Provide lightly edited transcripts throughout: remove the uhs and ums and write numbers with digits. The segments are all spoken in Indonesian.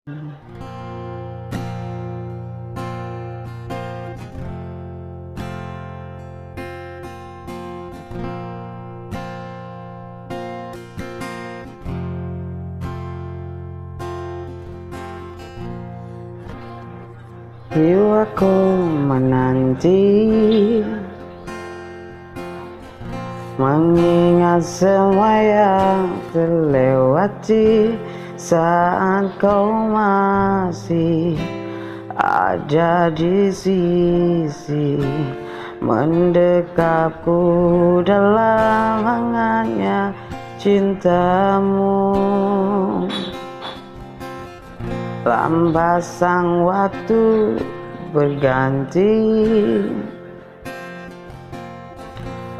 Jiwaku menanti, mengingat semua yang terlewati saat kau masih ada di sisi, mendekapku dalam hangatnya cintamu. Lambat sang waktu berganti,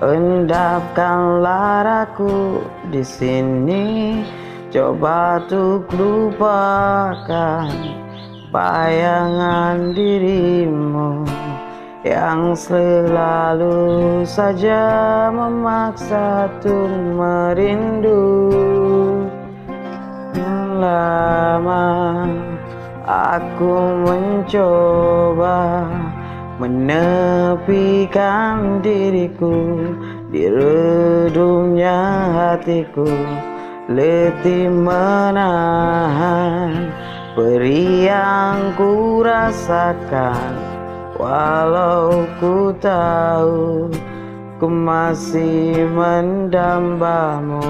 endapkanlah aku di sini, coba untuk lupakan bayangan dirimu yang selalu saja memaksa untuk merindu. Lama aku mencoba menepikan diriku di redupnya hatiku, letih menahan perih yang ku rasakan, walau ku tahu ku masih mendambamu.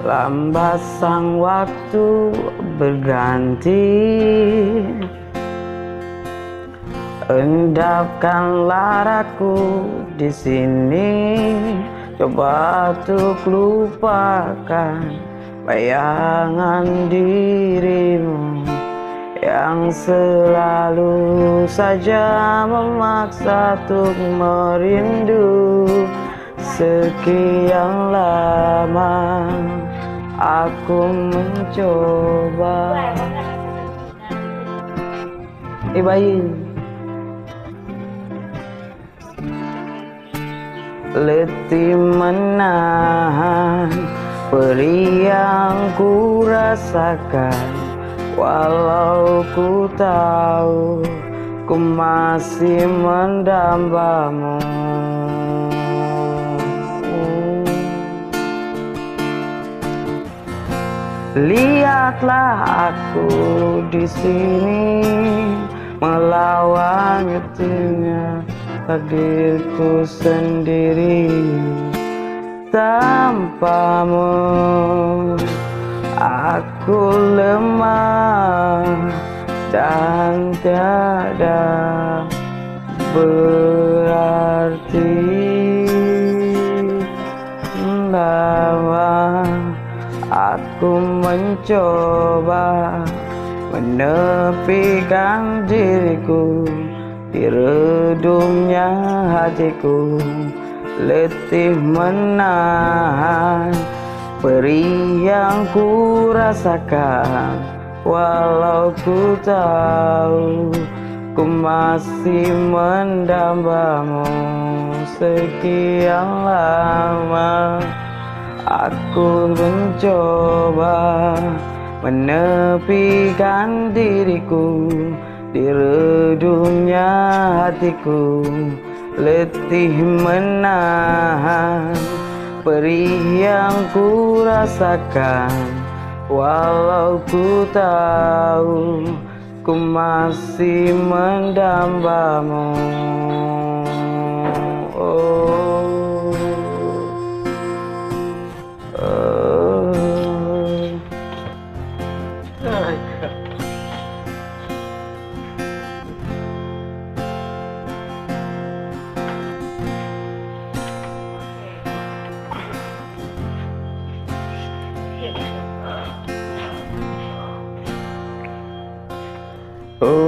Lambat sang waktu berganti, endapkanlah aku di sini, coba untuk lupakan bayangan dirimu yang selalu saja memaksa untuk merindu. Sekian lama aku mencoba. Bayi letih menahan perih yang ku rasakan, walau ku tahu ku masih mendambamu. Lihatlah aku di sini melawan getihnya takdirku sendiri. Tanpamu aku lemah dan tiada berarti. Lama aku mencoba menepikan diriku di redupnya hatiku, letih menahan perih yang ku rasakan, walau ku tahu ku masih mendambamu. Sekian lama aku mencoba menepikan diriku di redupnya hatiku, letih menahan perih yang ku rasakan, walau ku tahu ku masih mendambamu. Oh,